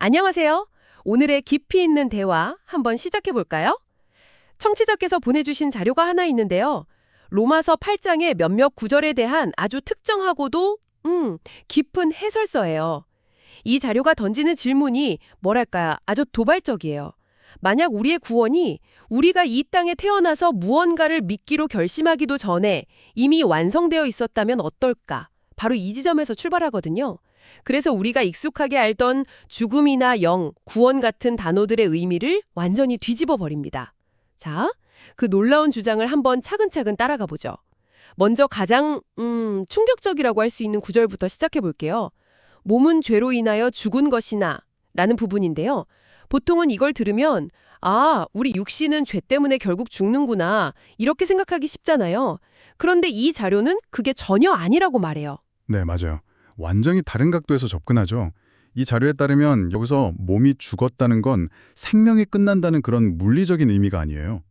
안녕하세요. 오늘의 깊이 있는 대화 한번 시작해 볼까요? 청취자께서 보내주신 자료가 하나 있는데요. 로마서 8장의 몇몇 구절에 대한 아주 특정하고도 깊은 해설서예요. 이 자료가 던지는 질문이 뭐랄까 아주 도발적이에요. 만약 우리의 구원이 우리가 이 땅에 태어나서 무언가를 믿기로 결심하기도 전에 이미 완성되어 있었다면 어떨까? 바로 이 지점에서 출발하거든요. 그래서 우리가 익숙하게 알던 죽음이나 영, 구원 같은 단어들의 의미를 완전히 뒤집어 버립니다. 자, 그 놀라운 주장을 한번 차근차근 따라가 보죠. 먼저 가장 충격적이라고 할 수 있는 구절부터 시작해 볼게요. 몸은 죄로 인하여 죽은 것이나 라는 부분인데요. 보통은 이걸 들으면 우리 육신은 죄 때문에 결국 죽는구나 이렇게 생각하기 쉽잖아요. 그런데 이 자료는 그게 전혀 아니라고 말해요. 네, 맞아요. 완전히 다른 각도에서 접근하죠. 이 자료에 따르면 여기서 몸이 죽었다는 건 생명이 끝난다는 그런 물리적인 의미가 아니에요.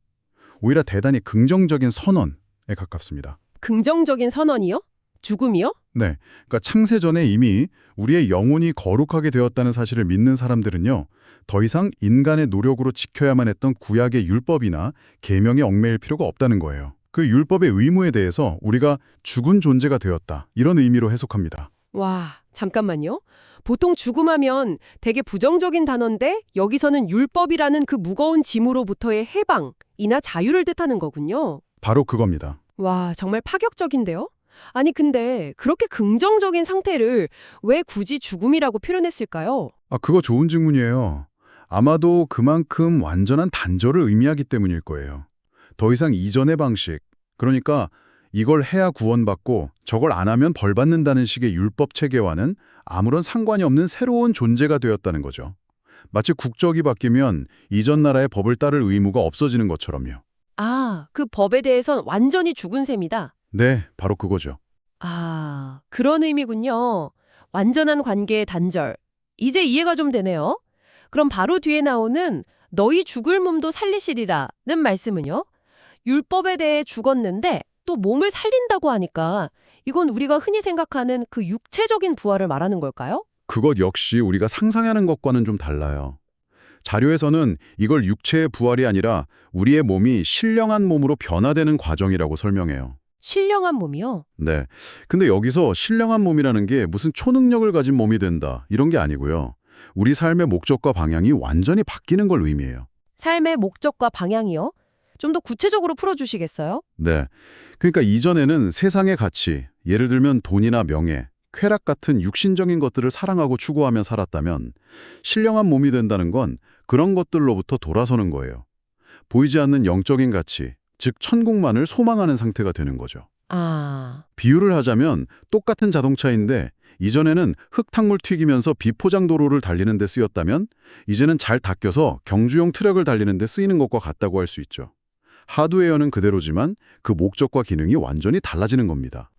오히려 대단히 긍정적인 선언에 가깝습니다. 긍정적인 선언이요? 죽음이요? 네, 그러니까 창세 전에 이미 우리의 영혼이 거룩하게 되었다는 사실을 믿는 사람들은요. 더 이상 인간의 노력으로 지켜야만 했던 구약의 율법이나 계명에 얽매일 필요가 없다는 거예요. 그 율법의 의무에 대해서 우리가 죽은 존재가 되었다. 이런 의미로 해석합니다. 와, 잠깐만요. 보통 죽음하면 되게 부정적인 단어인데 여기서는 율법이라는 그 무거운 짐으로부터의 해방이나 자유를 뜻하는 거군요. 바로 그겁니다. 와, 정말 파격적인데요? 아니 근데 그렇게 긍정적인 상태를 왜 굳이 죽음이라고 표현했을까요? 그거 좋은 질문이에요. 아마도 그만큼 완전한 단절을 의미하기 때문일 거예요. 더 이상 이전의 방식, 그러니까 이걸 해야 구원받고 저걸 안 하면 벌 받는다는 식의 율법 체계와는 아무런 상관이 없는 새로운 존재가 되었다는 거죠. 마치 국적이 바뀌면 이전 나라의 법을 따를 의무가 없어지는 것처럼요. 그 법에 대해선 완전히 죽은 셈이다. 네, 바로 그거죠. 그런 의미군요. 완전한 관계의 단절. 이제 이해가 좀 되네요. 그럼 바로 뒤에 나오는 너희 죽을 몸도 살리시리라는 말씀은요? 율법에 대해 죽었는데 또 몸을 살린다고 하니까 이건 우리가 흔히 생각하는 그 육체적인 부활을 말하는 걸까요? 그것 역시 우리가 상상하는 것과는 좀 달라요. 자료에서는 이걸 육체의 부활이 아니라 우리의 몸이 신령한 몸으로 변화되는 과정이라고 설명해요. 신령한 몸이요? 네. 근데 여기서 신령한 몸이라는 게 무슨 초능력을 가진 몸이 된다, 이런 게 아니고요. 우리 삶의 목적과 방향이 완전히 바뀌는 걸 의미해요. 삶의 목적과 방향이요? 좀 더 구체적으로 풀어주시겠어요? 네. 그러니까 이전에는 세상의 가치, 예를 들면 돈이나 명예, 쾌락 같은 육신적인 것들을 사랑하고 추구하며 살았다면 신령한 몸이 된다는 건 그런 것들로부터 돌아서는 거예요. 보이지 않는 영적인 가치, 즉 천국만을 소망하는 상태가 되는 거죠. 비유를 하자면 똑같은 자동차인데 이전에는 흙탕물 튀기면서 비포장 도로를 달리는 데 쓰였다면 이제는 잘 닦여서 경주용 트럭을 달리는 데 쓰이는 것과 같다고 할 수 있죠. 하드웨어는 그대로지만 그 목적과 기능이 완전히 달라지는 겁니다.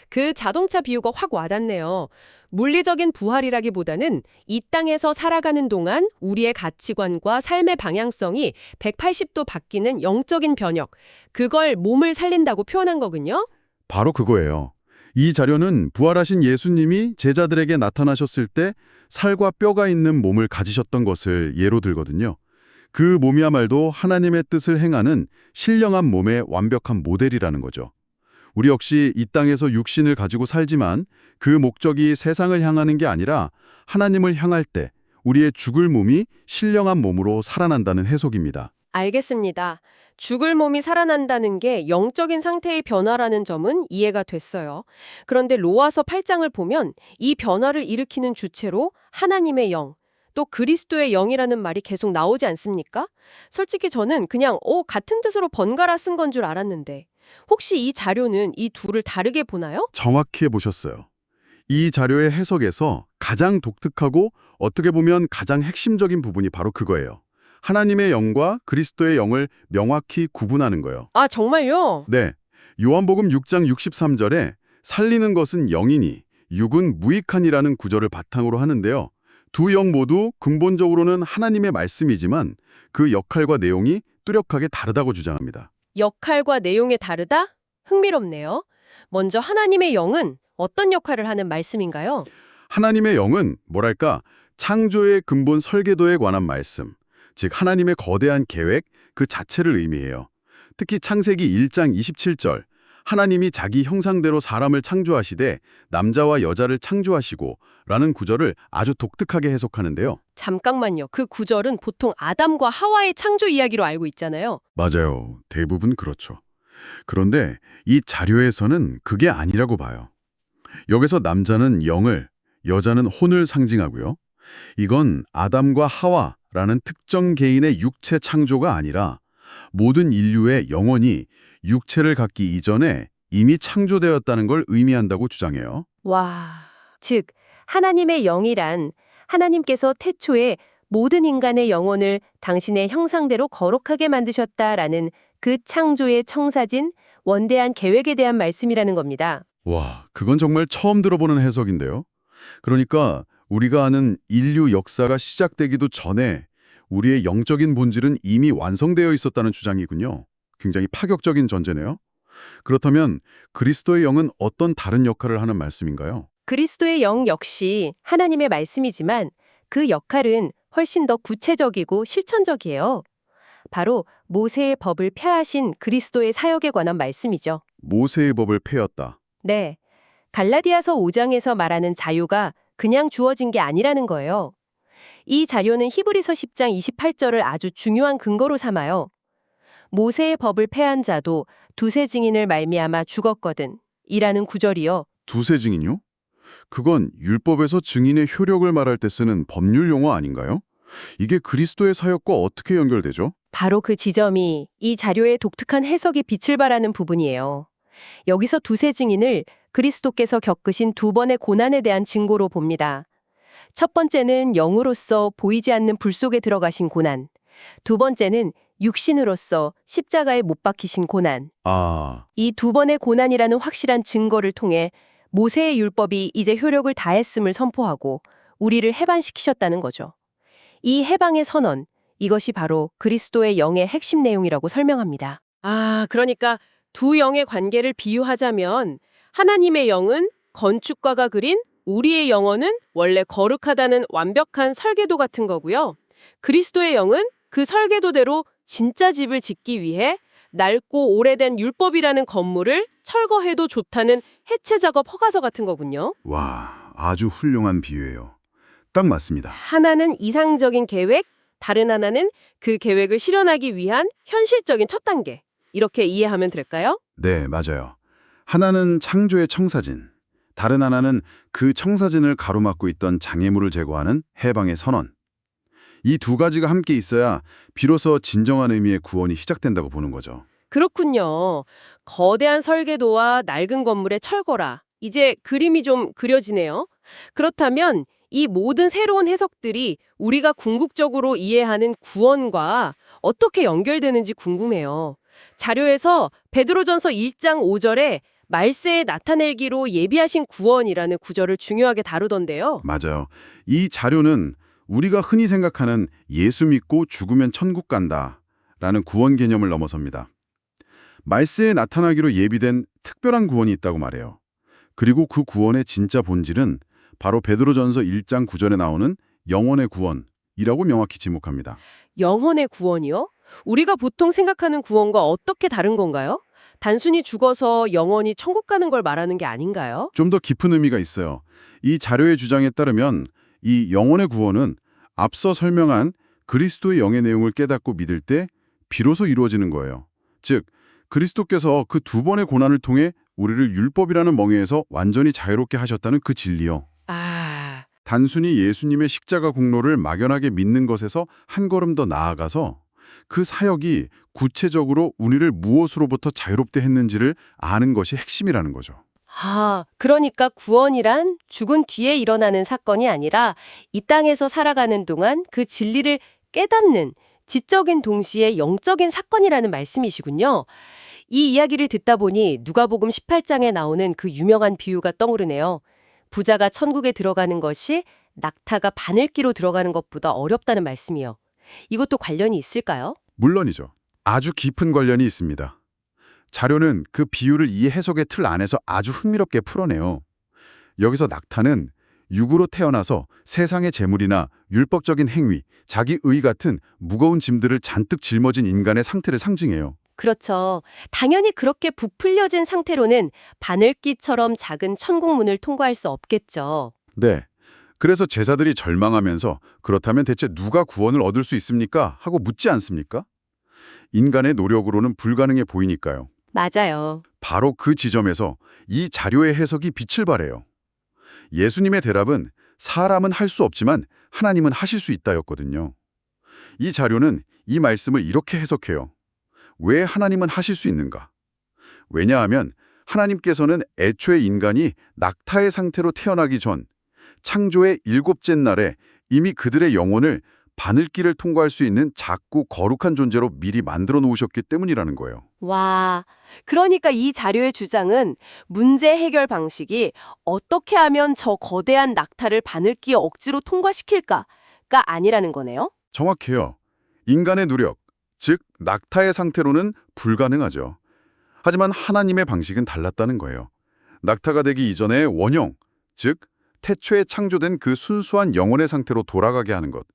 그 자동차 비유가 확 와닿네요. 물리적인 부활이라기보다는 이 땅에서 살아가는 동안 우리의 가치관과 삶의 방향성이 180도 바뀌는 영적인 변혁, 그걸 몸을 살린다고 표현한 거군요. 바로 그거예요. 이 자료는 부활하신 예수님이 제자들에게 나타나셨을 때 살과 뼈가 있는 몸을 가지셨던 것을 예로 들거든요. 그 몸이야말로 하나님의 뜻을 행하는 신령한 몸의 완벽한 모델이라는 거죠. 우리 역시 이 땅에서 육신을 가지고 살지만 그 목적이 세상을 향하는 게 아니라 하나님을 향할 때 우리의 죽을 몸이 신령한 몸으로 살아난다는 해석입니다. 알겠습니다. 죽을 몸이 살아난다는 게 영적인 상태의 변화라는 점은 이해가 됐어요. 그런데 로마서 8장을 보면 이 변화를 일으키는 주체로 하나님의 영, 또 그리스도의 영이라는 말이 계속 나오지 않습니까? 솔직히 저는 그냥 같은 뜻으로 번갈아 쓴 건 줄 알았는데 혹시 이 자료는 이 둘을 다르게 보나요? 정확히 보셨어요. 이 자료의 해석에서 가장 독특하고 어떻게 보면 가장 핵심적인 부분이 바로 그거예요. 하나님의 영과 그리스도의 영을 명확히 구분하는 거예요. 정말요? 네. 요한복음 6장 63절에 살리는 것은 영이니 육은 무익하니라는 구절을 바탕으로 하는데요. 두 영 모두 근본적으로는 하나님의 말씀이지만 그 역할과 내용이 뚜렷하게 다르다고 주장합니다. 역할과 내용이 다르다? 흥미롭네요. 먼저 하나님의 영은 어떤 역할을 하는 말씀인가요? 하나님의 영은 뭐랄까 창조의 근본 설계도에 관한 말씀, 즉 하나님의 거대한 계획 그 자체를 의미해요. 특히 창세기 1장 27절, 하나님이 자기 형상대로 사람을 창조하시되 남자와 여자를 창조하시고 라는 구절을 아주 독특하게 해석하는데요. 잠깐만요. 그 구절은 보통 아담과 하와의 창조 이야기로 알고 있잖아요. 맞아요. 대부분 그렇죠. 그런데 이 자료에서는 그게 아니라고 봐요. 여기서 남자는 영을, 여자는 혼을 상징하고요. 이건 아담과 하와라는 특정 개인의 육체 창조가 아니라 모든 인류의 영혼이 육체를 갖기 이전에 이미 창조되었다는 걸 의미한다고 주장해요. 와, 즉 하나님의 영이란 하나님께서 태초에 모든 인간의 영혼을 당신의 형상대로 거룩하게 만드셨다라는 그 창조의 청사진, 원대한 계획에 대한 말씀이라는 겁니다. 와, 그건 정말 처음 들어보는 해석인데요. 그러니까 우리가 아는 인류 역사가 시작되기도 전에 우리의 영적인 본질은 이미 완성되어 있었다는 주장이군요. 굉장히 파격적인 전제네요. 그렇다면 그리스도의 영은 어떤 다른 역할을 하는 말씀인가요? 그리스도의 영 역시 하나님의 말씀이지만 그 역할은 훨씬 더 구체적이고 실천적이에요. 바로 모세의 법을 폐하신 그리스도의 사역에 관한 말씀이죠. 모세의 법을 폐했다. 네, 갈라디아서 5장에서 말하는 자유가 그냥 주어진 게 아니라는 거예요. 이 자료는 히브리서 10장 28절을 아주 중요한 근거로 삼아요. 모세의 법을 폐한 자도 두세 증인을 말미암아 죽었거든 이라는 구절이요. 두세 증인요? 그건 율법에서 증인의 효력을 말할 때 쓰는 법률 용어 아닌가요? 이게 그리스도의 사역과 어떻게 연결되죠? 바로 그 지점이 이 자료의 독특한 해석에 빛을 발하는 부분이에요. 여기서 두세 증인을 그리스도께서 겪으신 두 번의 고난에 대한 증거로 봅니다. 첫 번째는 영으로서 보이지 않는 불 속에 들어가신 고난. 두 번째는 육신으로서 십자가에 못 박히신 고난. 아, 이 두 번의 고난이라는 확실한 증거를 통해 모세의 율법이 이제 효력을 다했음을 선포하고 우리를 해방시키셨다는 거죠. 이 해방의 선언, 이것이 바로 그리스도의 영의 핵심 내용이라고 설명합니다. 아, 그러니까 두 영의 관계를 비유하자면 하나님의 영은 건축가가 그린 우리의 영혼은 원래 거룩하다는 완벽한 설계도 같은 거고요. 그리스도의 영은 그 설계도대로 진짜 집을 짓기 위해 낡고 오래된 율법이라는 건물을 철거해도 좋다는 해체 작업 허가서 같은 거군요. 와, 아주 훌륭한 비유예요. 딱 맞습니다. 하나는 이상적인 계획, 다른 하나는 그 계획을 실현하기 위한 현실적인 첫 단계. 이렇게 이해하면 될까요? 네, 맞아요. 하나는 창조의 청사진, 다른 하나는 그 청사진을 가로막고 있던 장애물을 제거하는 해방의 선언. 이 두 가지가 함께 있어야 비로소 진정한 의미의 구원이 시작된다고 보는 거죠. 그렇군요. 거대한 설계도와 낡은 건물의 철거라. 이제 그림이 좀 그려지네요. 그렇다면 이 모든 새로운 해석들이 우리가 궁극적으로 이해하는 구원과 어떻게 연결되는지 궁금해요. 자료에서 베드로전서 1장 5절에 말세에 나타내기로 예비하신 구원이라는 구절을 중요하게 다루던데요. 맞아요. 이 자료는 우리가 흔히 생각하는 예수 믿고 죽으면 천국 간다 라는 구원 개념을 넘어섭니다. 말세에 나타나기로 예비된 특별한 구원이 있다고 말해요. 그리고 그 구원의 진짜 본질은 바로 베드로전서 1장 9절에 나오는 영혼의 구원이라고 명확히 지목합니다. 영혼의 구원이요? 우리가 보통 생각하는 구원과 어떻게 다른 건가요? 단순히 죽어서 영원히 천국 가는 걸 말하는 게 아닌가요? 좀 더 깊은 의미가 있어요. 이 자료의 주장에 따르면 이 영혼의 구원은 앞서 설명한 그리스도의 영의 내용을 깨닫고 믿을 때 비로소 이루어지는 거예요. 즉, 그리스도께서 그 두 번의 고난을 통해 우리를 율법이라는 멍에에서 완전히 자유롭게 하셨다는 그 진리요. 아, 단순히 예수님의 십자가 공로를 막연하게 믿는 것에서 한 걸음 더 나아가서 그 사역이 구체적으로 우리를 무엇으로부터 자유롭게 했는지를 아는 것이 핵심이라는 거죠. 그러니까 구원이란 죽은 뒤에 일어나는 사건이 아니라 이 땅에서 살아가는 동안 그 진리를 깨닫는 지적인 동시에 영적인 사건이라는 말씀이시군요. 이 이야기를 듣다 보니 누가복음 18장에 나오는 그 유명한 비유가 떠오르네요. 부자가 천국에 들어가는 것이 낙타가 바늘기로 들어가는 것보다 어렵다는 말씀이요. 이것도 관련이 있을까요? 물론이죠. 아주 깊은 관련이 있습니다. 자료는 그 비유를 이 해석의 틀 안에서 아주 흥미롭게 풀어내요. 여기서 낙타는 육으로 태어나서 세상의 재물이나 율법적인 행위, 자기 의 같은 무거운 짐들을 잔뜩 짊어진 인간의 상태를 상징해요. 그렇죠. 당연히 그렇게 부풀려진 상태로는 바늘귀처럼 작은 천국문을 통과할 수 없겠죠. 네. 그래서 제자들이 절망하면서 그렇다면 대체 누가 구원을 얻을 수 있습니까? 하고 묻지 않습니까? 인간의 노력으로는 불가능해 보이니까요. 맞아요. 바로 그 지점에서 이 자료의 해석이 빛을 발해요. 예수님의 대답은 사람은 할 수 없지만 하나님은 하실 수 있다였거든요. 이 자료는 이 말씀을 이렇게 해석해요. 왜 하나님은 하실 수 있는가? 왜냐하면 하나님께서는 애초에 인간이 낙타의 상태로 태어나기 전 창조의 일곱째 날에 이미 그들의 영혼을 바늘길을 통과할 수 있는 작고 거룩한 존재로 미리 만들어 놓으셨기 때문이라는 거예요. 와, 그러니까 이 자료의 주장은 문제 해결 방식이 어떻게 하면 저 거대한 낙타를 바늘기에 억지로 통과시킬까가 아니라는 거네요? 정확해요. 인간의 노력, 즉 낙타의 상태로는 불가능하죠. 하지만 하나님의 방식은 달랐다는 거예요. 낙타가 되기 이전의 원형, 즉 태초에 창조된 그 순수한 영혼의 상태로 돌아가게 하는 것.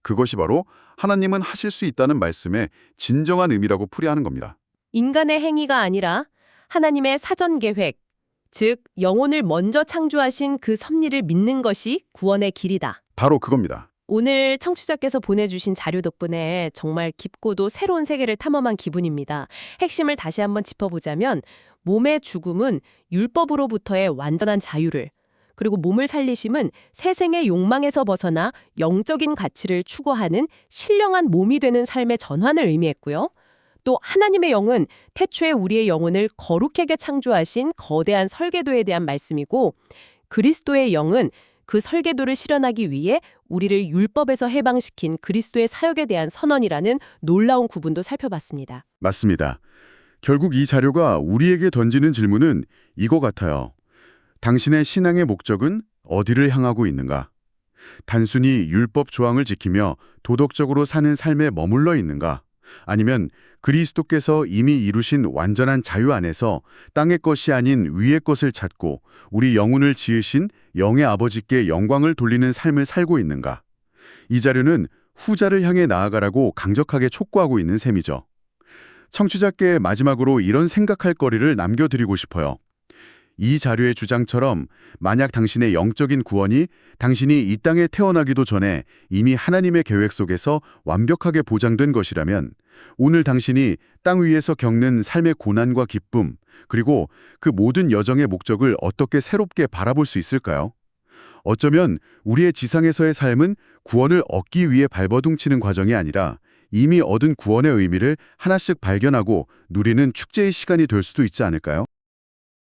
그것이 바로 하나님은 하실 수 있다는 말씀의 진정한 의미라고 풀이하는 겁니다. 인간의 행위가 아니라 하나님의 사전 계획, 즉 영혼을 먼저 창조하신 그 섭리를 믿는 것이 구원의 길이다. 바로 그겁니다. 오늘 청취자께서 보내주신 자료 덕분에 정말 깊고도 새로운 세계를 탐험한 기분입니다. 핵심을 다시 한번 짚어보자면 몸의 죽음은 율법으로부터의 완전한 자유를, 그리고 몸을 살리심은 세생의 욕망에서 벗어나 영적인 가치를 추구하는 신령한 몸이 되는 삶의 전환을 의미했고요. 또 하나님의 영은 태초에 우리의 영혼을 거룩하게 창조하신 거대한 설계도에 대한 말씀이고, 그리스도의 영은 그 설계도를 실현하기 위해 우리를 율법에서 해방시킨 그리스도의 사역에 대한 선언이라는 놀라운 구분도 살펴봤습니다. 맞습니다. 결국 이 자료가 우리에게 던지는 질문은 이거 같아요. 당신의 신앙의 목적은 어디를 향하고 있는가? 단순히 율법 조항을 지키며 도덕적으로 사는 삶에 머물러 있는가? 아니면 그리스도께서 이미 이루신 완전한 자유 안에서 땅의 것이 아닌 위의 것을 찾고 우리 영혼을 지으신 영의 아버지께 영광을 돌리는 삶을 살고 있는가? 이 자료는 후자를 향해 나아가라고 강력하게 촉구하고 있는 셈이죠. 청취자께 마지막으로 이런 생각할 거리를 남겨드리고 싶어요. 이 자료의 주장처럼 만약 당신의 영적인 구원이 당신이 이 땅에 태어나기도 전에 이미 하나님의 계획 속에서 완벽하게 보장된 것이라면 오늘 당신이 땅 위에서 겪는 삶의 고난과 기쁨, 그리고 그 모든 여정의 목적을 어떻게 새롭게 바라볼 수 있을까요? 어쩌면 우리의 지상에서의 삶은 구원을 얻기 위해 발버둥치는 과정이 아니라 이미 얻은 구원의 의미를 하나씩 발견하고 누리는 축제의 시간이 될 수도 있지 않을까요?